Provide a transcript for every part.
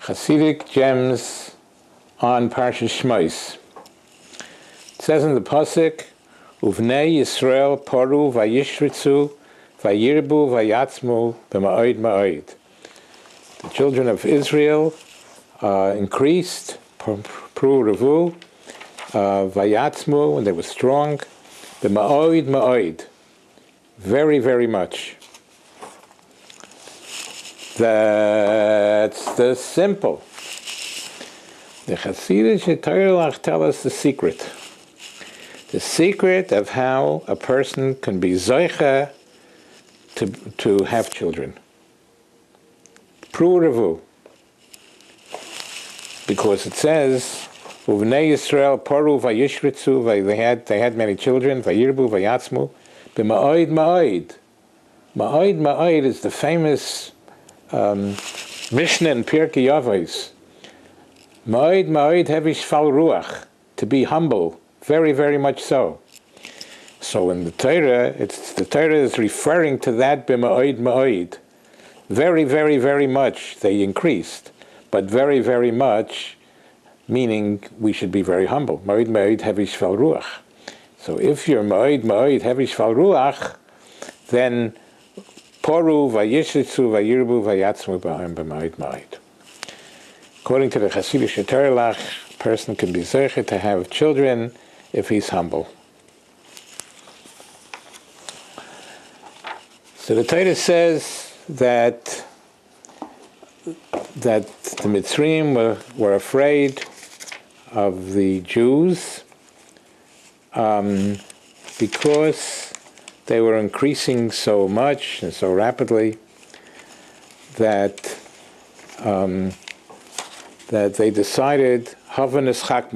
Chassidic gems on Parshas Shmos. It says in the pasuk, "Uvnei Yisrael poru vayishritzu vayirbu vayatzmu b'ma'od ma'od." The children of Israel increased, pru revu, vayatzmu, and they were strong, b'ma'od ma'od, very, very much. That's the simple. The Chassidic Torah tell us the secret. The secret of how a person can be zoicha to have children. Pru revu. Because it says, Uvnei Yisrael poru vayishritzu, they had many children, vayirbu vayatzmu, b'ma'od ma'od. Ma'od ma'od is the famous Mishnah in Pirkei Avos. Ma'od ma'od hevish fal ruach, to be humble, very, very much so. So in the Torah, the Torah is referring to that b'ma'od ma'od. Very, very, very much they increased, but very, very much, meaning we should be very humble. Ma'od ma'od hevish fal ruach. So if you're ma'od ma'od hevish fal ruach, then poru vayishritzu vayirbu vayatzmu b'ma'od ma'od. According to the Chassidic Torah, a person can be zeicha to have children if he's humble. So the Torah says that the Mitzrayim were afraid of the Jews because they were increasing so much and so rapidly that they decided, Havan eschak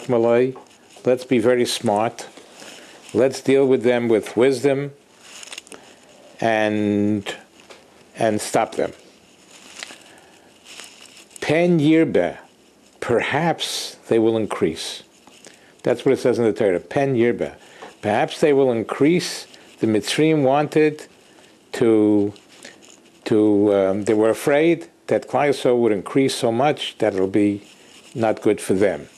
malai, let's be very smart, let's deal with them with wisdom and stop them. Pen yirbe, perhaps they will increase. That's what it says in the Torah, pen yirbe. Perhaps they will increase. The Mitzrayim wanted they were afraid that Klal Yisrael would increase so much that it'll be not good for them.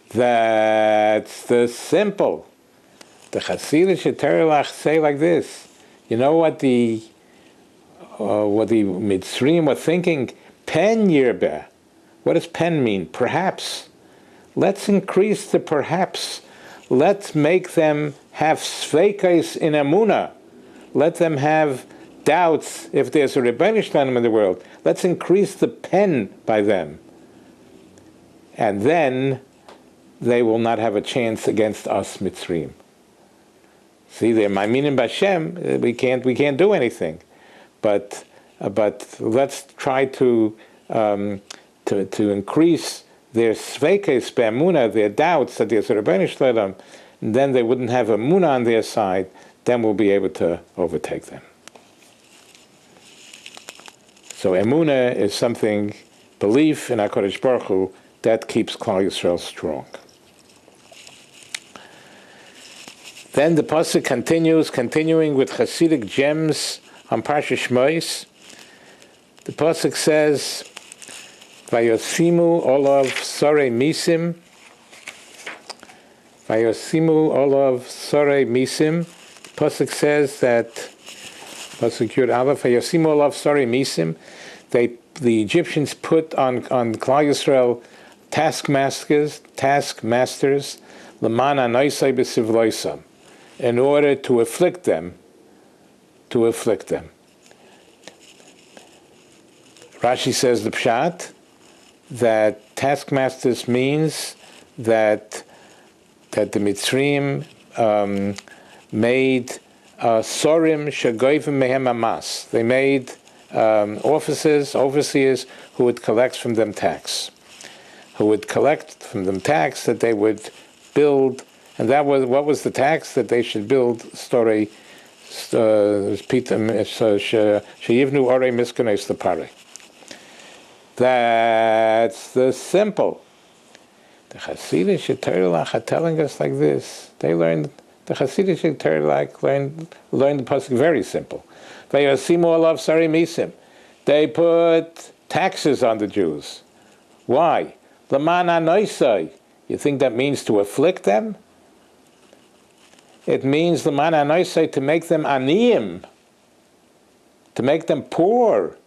That's the simple. The Chassidic Torah say like this. You know what the Mitzrayim were thinking? Pen yirbe. What does pen mean? Perhaps. Let's increase the perhaps. Let's make them have sveikais in Amunah. Let them have doubts if there's a rebellious in the world. Let's increase the pen by them. And then they will not have a chance against us, Mitzrayim. See, they're Maiminim B'Hashem, we can't do anything. But let's try to increase their sveikes be'emunah, their doubts that there's a rebellion shleim, and then they wouldn't have a munah on their side, then we'll be able to overtake them. So emunah is something, belief in HaKadosh Baruch Hu, that keeps Klal Yisrael strong. Then the pasuk continuing with Chassidic gems on Parshas Shmos. The pasuk says, Vayosimu olav sorei misim. Vayosimu olav sorei misim. Pasuk says that, pasuk Yud Aleph, Vayosimu olav sorei misim. The Egyptians put on Klal Yisrael taskmasters, l'man anoisai b'sivloisam, in order to afflict them. Rashi says the pshat, that taskmasters means that the Mitzrayim made sorim shagoyvim mehem amas. They made overseers who would collect from them tax. That they would build, and that was, what was the tax? That they should build sheyivnu orei miskenes lepare. That's the simple. The Chassidic Torah are telling us like this. They learned, the Chassidic Torah learned the pasuk very simple. Vayosimu olav sari misim. They put taxes on the Jews. Why? L'man anoisai. You think that means to afflict them? It means l'man anoisai, to make them aniyim, to make them poor.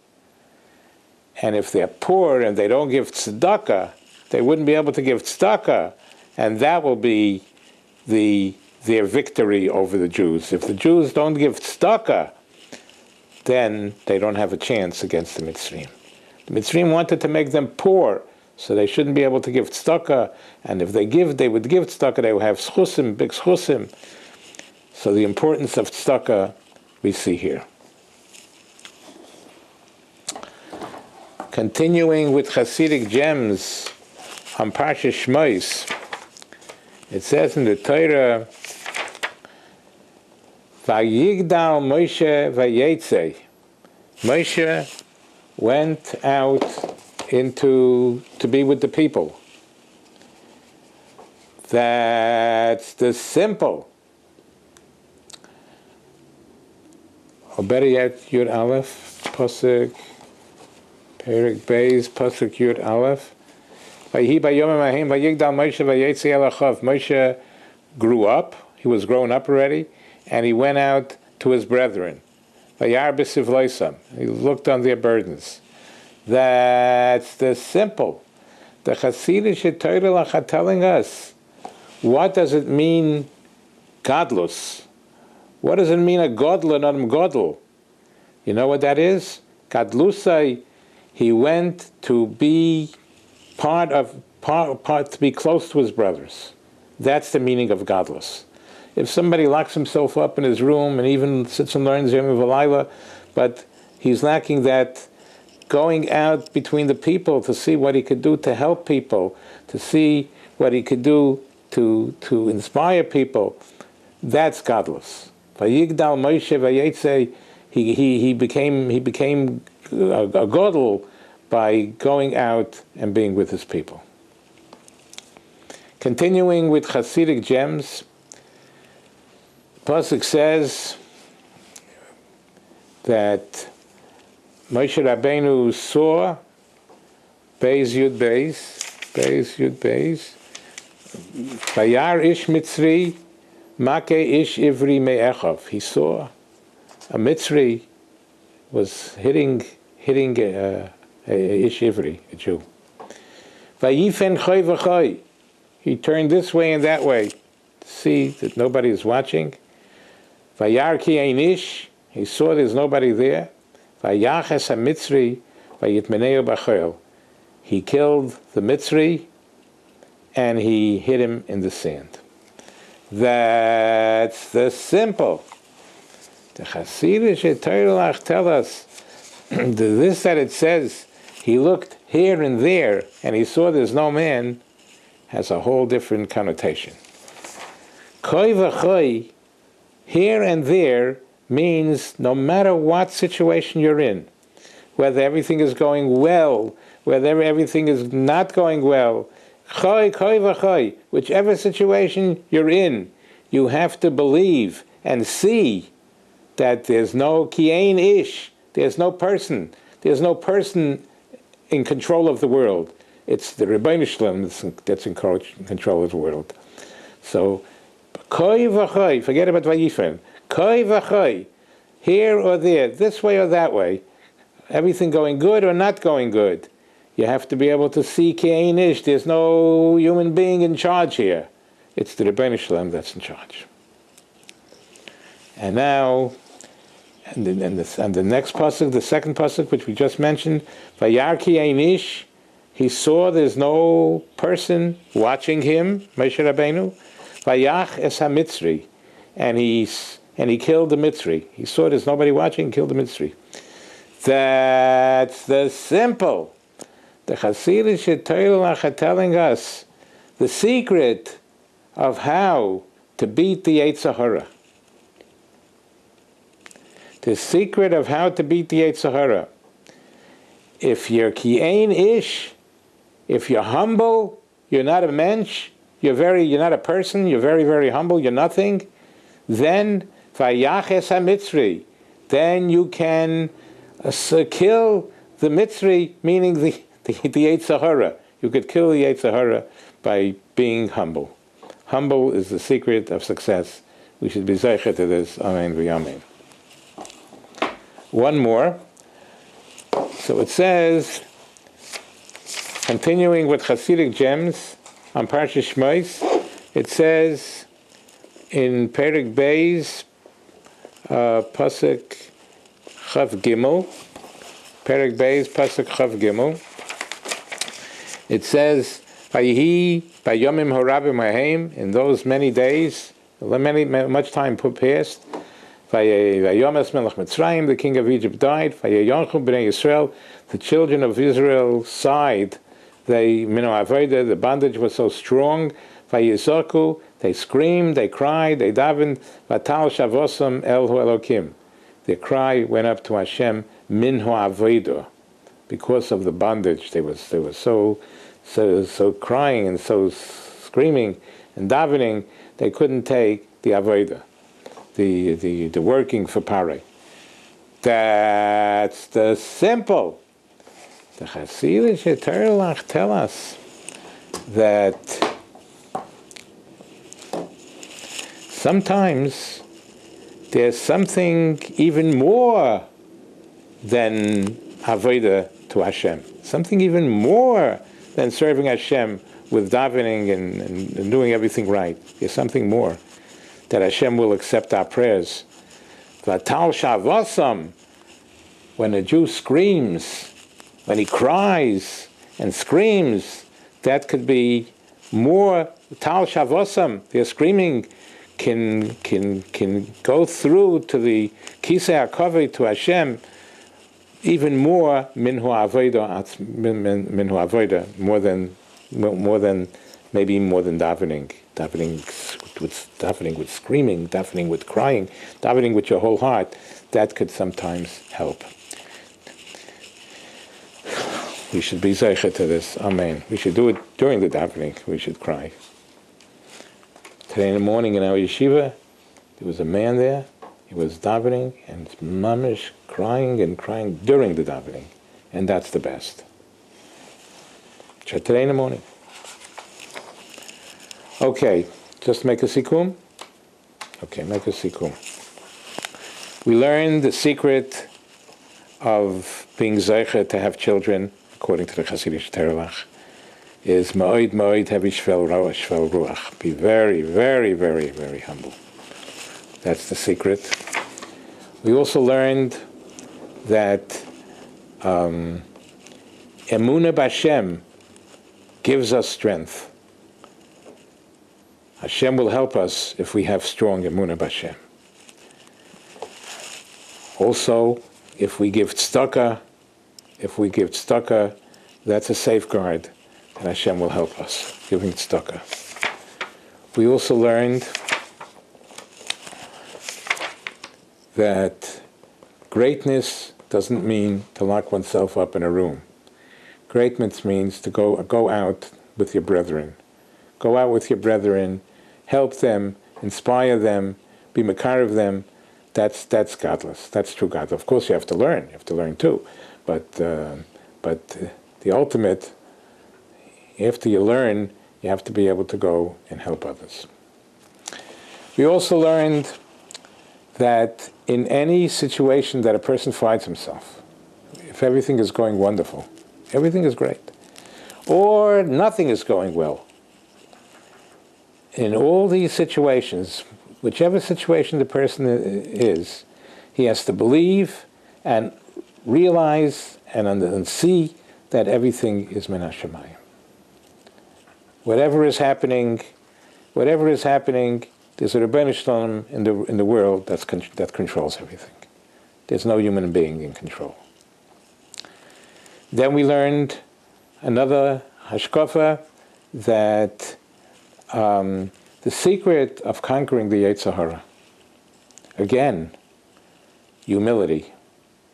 And if they're poor and they don't give tzedakah, they wouldn't be able to give tzedakah, and that will be their victory over the Jews. If the Jews don't give tzedakah, then they don't have a chance against the Mitzrayim. The Mitzrayim wanted to make them poor, so they shouldn't be able to give tzedakah, and if they would give tzedakah, they would have schusim, big schusim. So the importance of tzedakah we see here. Continuing with Chassidic gems on Parsha Shmos, it says in the Torah, Vayigdal Moshe Vayetze. Moshe went out to be with the people. That's the simple. Or better yet, Yud Aleph, Pasuk, Perek Beis, Pasuk Yud Aleph. Moshe grew up, he was grown up already, and he went out to his brethren. He looked on their burdens. That's the simple. The Chassidic Torah are telling us, what does it mean, godless? What does it mean, a godler, not a godl? You know what that is? Gadlusai, he went to be to be close to his brothers. That's the meaning of godless. If somebody locks himself up in his room and even sits and learns Yom V'Layla, but he's lacking that going out between the people to see what he could do to help people, to see what he could do to inspire people, that's godless. Vayigdal Moshe Vayetze, he became a godel by going out and being with his people. Continuing with Chassidic gems, Pasuk says that Moshe Rabbeinu saw Beis Yud Beis, Vayar ish Mitzri, Make ish Ivri me'echav. He saw a Mitzri was hitting a ish Ivri, a Jew. Vayifen choy v'choy. He turned this way and that way to see that nobody is watching. Vayar ki ein ish. He saw there's nobody there. Vayaches ha-Mitzri vayitmeneu b'choil. He killed the Mitzri and he hit him in the sand. That's the simple. The Chassidic Torah tell us this, that it says he looked here and there and he saw there's no man, has a whole different connotation. Koi v'choi, here and there, means no matter what situation you're in, whether everything is going well, whether everything is not going well, Choy, koi v'choy, whichever situation you're in, you have to believe and see that there's no ki'ein ish, there's no person in control of the world. It's the Rebbeinu Shalom that's in control of the world. So, koi v'choy, forget about Vayifen, koi v'choy, here or there, this way or that way, everything going good or not going good. You have to be able to see Ki'ein Ish. There's no human being in charge here. It's the Rebbeinu Shalom that's in charge. And now, and the next pasuk, the second pasuk, which we just mentioned, Vayar Ki'ein Ish, he saw there's no person watching him, Moshe Rabbeinu. Vayach es ha-Mitzri, and he killed the Mitzri. He saw there's nobody watching, killed the Mitzri. That's the simple. The Chassidic Torah are telling us the secret of how to beat the Yetzer Hara. The secret of how to beat the Yetzer Hara. If you're Ki'ein Ish, if you're humble, you're not a mensch, you're not a person, you're very, very humble, you're nothing, then Vayaches ha-Mitzri, then you can Kill the Mitzri, meaning the Yetzer Hara. You could kill the Yetzer Hara by being humble. Humble is the secret of success. We should be zeicher to this. Amen v'yamen. One more. So it says, continuing with Chassidic gems on Parshas Shmos, it says in Perek Beis, Pasuk Chav Gimel, Perek Beis, Pasuk Chav Gimel, it says, Vayihi Bayomim Horabim Haim, in those many days, much time passed, Vayomas Melech Mitzrayim, the king of Egypt died, Vayayonchu Bnei Yisrael, the children of Israel sighed, they, Mino Avodah, the bondage was so strong, Vayizoku, they screamed, they cried, they davened, Vatal Shavosam El Hu Elokim. Their cry went up to Hashem, Min Hu Avodah, because of the bondage. They were so crying and so screaming and davening, they couldn't take the avodah, the working for Parei. That's the simple. The Chassidic Terlach tell us that sometimes there's something even more than avodah to Hashem, something even more than serving Hashem with davening and doing everything right. There's something more, that Hashem will accept our prayers. Vatal Shavosam, when a Jew screams, when he cries and screams, that could be more. Tal Shavosam, their screaming can go through to the Kisei HaKavod, to Hashem, even more minhu avodah, maybe more than davening with screaming, davening with crying, davening with your whole heart. That could sometimes help. We should be zeicher to this. Amen. We should do it during the davening. We should cry. Today in the morning in our yeshiva, there was a man there. He was davening and mamish crying and crying during the davening, and that's the best. Today in the morning. Okay, just make a sikum. Okay, make a sikum. We learned the secret of being zeicher to have children, according to the Chassidic Terlach, is ma'od ma'od hevi shvel ruach. Be very, very, very, very humble. That's the secret. We also learned that Emunah B'Hashem gives us strength. Hashem will help us if we have strong Emunah B'Hashem. Also, if we give tzedakah, that's a safeguard, and Hashem will help us, giving tzedakah. We also learned that greatness doesn't mean to lock oneself up in a room. Greatness means to go out with your brethren. Go out with your brethren, help them, inspire them, be makarev them. That's godless. That's true godless. Of course, you have to learn. You have to learn too. But the ultimate, after you learn, you have to be able to go and help others. We also learned that in any situation that a person finds himself, if everything is going wonderful, everything is great, or nothing is going well, in all these situations, whichever situation the person is, he has to believe and realize and see that everything is min hashamayim. Whatever is happening, there's a Rebbeinu Shalom in the world that controls everything. There's no human being in control. Then we learned another hashkafa, that the secret of conquering the Yetzer Hara, again, humility.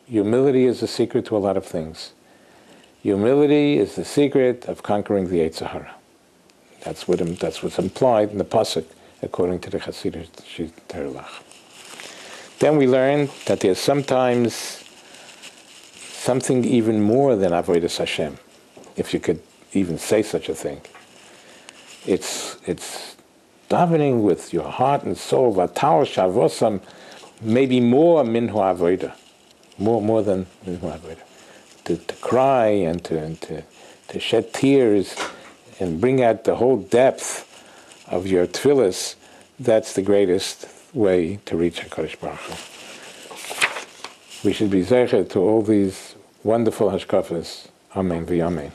Humility is the secret to a lot of things. Humility is the secret of conquering the Yetzer Hara. That's what's implied in the pasuk, according to the Chassidic Terlach. Then we learned that there's sometimes something even more than Avodas Hashem, if you could even say such a thing. It's davening with your heart and soul, Vatal Shavosam, maybe more Minhu Avodah, more than Minhu Avodah. To cry and to shed tears and bring out the whole depth of your tefillas, that's the greatest way to reach HaKadosh Baruch Hu. We should be zeicher to all these wonderful hashkafas. Amen v'yamen.